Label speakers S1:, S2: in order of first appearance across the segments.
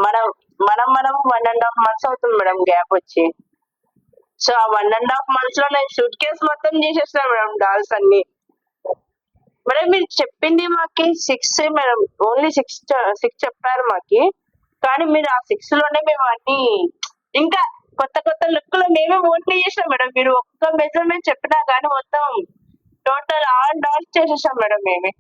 S1: మనం మనం 1.5 months అవుతుంది మేడం గ్యాప్ వచ్చి. సో ఆ 1.5 months లో నేను సూట్ కేస్ మొత్తం చేసేసిన మేడం డాల్స్ అన్ని. మేడం మీరు చెప్పింది మాకి 6 మేడం, ఓన్లీ 6 చెప్పారు మాకి. కానీ మీరు ఆ 6లోనే మేము అన్ని ఇంకా కొత్త కొత్త లుక్ లో మేమే ఓన్లీ చేసాం మేడం. మీరు ఒక్క మెజర్మెంట్ చెప్పినా కానీ మొత్తం టోటల్ ఆల్ డాల్స్ చేసేసాం మేడం మేమే.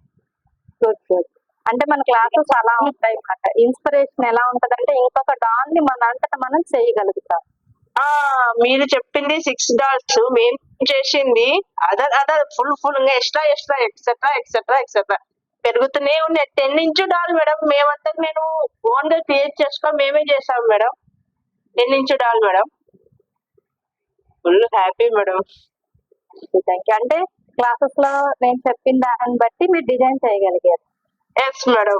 S2: Good good. అంటే మన క్లాసెస్ అలా ఉంటాయి అన్నమాట. ఇన్స్పిరేషన్ ఎలా ఉంటదంటే ఇంకొక డాల్ ని మన అంతటా మనం చేయగలుగుతాం.
S1: మీరు చెప్పింది 6 డాల్స్, మేము చేసింది అదర్ ఫుల్ ఎక్స్ట్రా ఎక్సెట్రా పెరుగుతూనే ఉన్నాయి. 10 ఇంచ్ డాల్ మేడం. మేమంతా నేను ఓన్ గా క్రియేట్ చేసుకొని మేమే చేసాం madam. 10 inch doll madam. Full happy madam.
S2: Thank you. అంటే క్లాసెస్ లో నేను చెప్పిన దాన్ని బట్టి మీరు డిజైన్ చేయగలిగారు.
S1: Yes madam.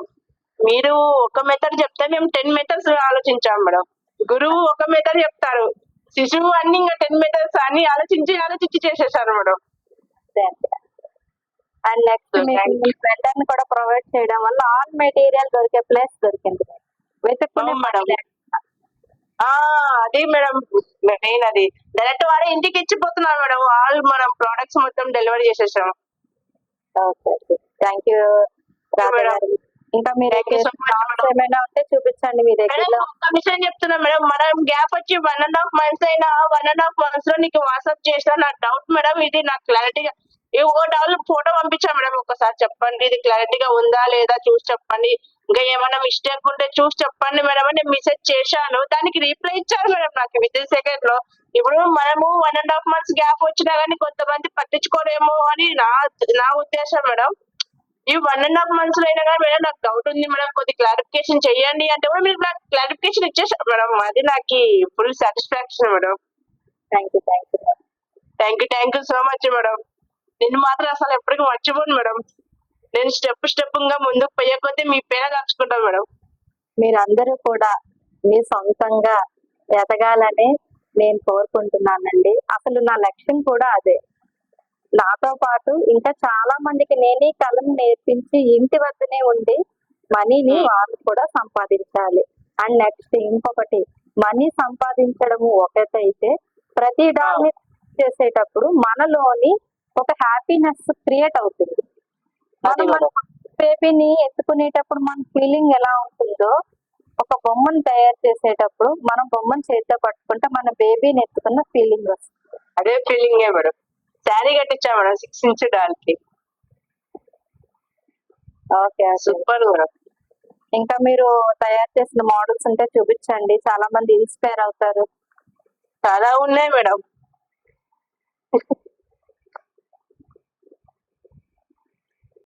S1: మీరు ఒక మెథడ్ చెప్తే మేము 10 మెథడ్స్ ఆలోచించాం మేడం. గురువు ఒక మెథడ్ చెప్తారు, శిశువు అన్ని ఇంకా 10 మెథడ్స్ అన్ని ఆలోచించి చేసేసారు మేడం.
S2: అండ్ నెక్స్ట్ మీకు వెండర్ ని కూడా ప్రొవైడ్ చేయడం వల్ల ఆల్ మెటీరియల్ దొరికే ప్లేస్ దొరికింది వెతుక్కునే
S1: మేడం. అది మేడం మెయిన్. అది డైరెక్ట్ వాడే ఇంటికి ఇచ్చిపోతున్నారు మేడం. ఆల్ మనం ప్రొడక్ట్స్ మొత్తం డెలివరీ చేసేసాం.
S2: ఓకే, థ్యాంక్ యూ ఇంకా మీరు ఏమైనా ఉంటే చూపించండి మీ దగ్గర.
S1: ఒక విషయం చెప్తున్నా మేడం, మనం గ్యాప్ వచ్చి 1.5 months అయినా 1.5 months లో నీకు వాట్సాప్ చేసిన నా డౌట్ మేడం. ఇది నాకు క్లారిటీగా ఒక డౌల్ ఫోటో పంపించా మేడం. ఒకసారి చెప్పండి ఇది క్లారిటీగా ఉందా లేదా చూసి చెప్పండి, ఇంకా ఏమైనా మిస్టేక్ ఉంటే చూసి చెప్పండి మేడం అని మెసేజ్ చేశాను. దానికి రిప్లై ఇచ్చారు మేడం నాకు విత్ ఇన్ సెకండ్ లో. ఇప్పుడు మనము 1.5 months గ్యాప్ వచ్చినా కానీ కొంతమంది పట్టించుకోరేమో అని నా ఉద్దేశం మేడం. ఈ 1.5 months లో అయినా కానీ మేడం నాకు డౌట్ ఉంది మేడం, కొద్ది క్లారిఫికేషన్ చెయ్యండి అంటే కూడా మీరు నాకు క్లారిఫికేషన్ ఇచ్చేసారు మేడం. అది నాకు full satisfaction madam. Thank you so much madam. నిన్ను మాత్రం అసలు ఎప్పటికీ మర్చిపోను మేడం. నేను స్టెప్ గా ముందుకు పోయే కొద్దీ మీ పేరు దాచుకుంటాను మేడం.
S2: మీరందరూ కూడా మీ సొంతంగా ఎదగాలని నేను కోరుకుంటున్నానండి. అసలు నా లక్ష్యం కూడా అదే. నాతో పాటు ఇంకా చాలా మందికి నేను ఈ కళను నేర్పించి ఇంటి వద్దనే ఉండి మనీని వాళ్ళు కూడా సంపాదించాలి. అండ్ నెక్స్ట్ ఇంకొకటి, మనీ సంపాదించడము ఒకటైతే ప్రతి దాన్ని చేసేటప్పుడు మనలోని ఒక హ్యాపీనెస్ క్రియేట్ అవుతుంది. మనం బేబీని ఎత్తుకునేటప్పుడు మన ఫీలింగ్ ఎలా ఉంటుందో, ఒక బొమ్మను తయారు చేసేటప్పుడు మనం బొమ్మను చేతితో పట్టుకుంటే మన బేబీని ఎత్తుకున్న ఫీలింగ్ వస్తుంది.
S1: అదే ఫీలింగ్ మేడం. శారీ కట్టించా మేడం 6 inch డాల్కి.
S2: Okay,
S1: super madam.
S2: ఇంకా మీరు తయారు చేసిన మోడల్స్ ఉంటే చూపించండి, చాలా మంది ఇన్స్పైర్ అవుతారు.
S1: చాలా ఉన్నాయి మేడం.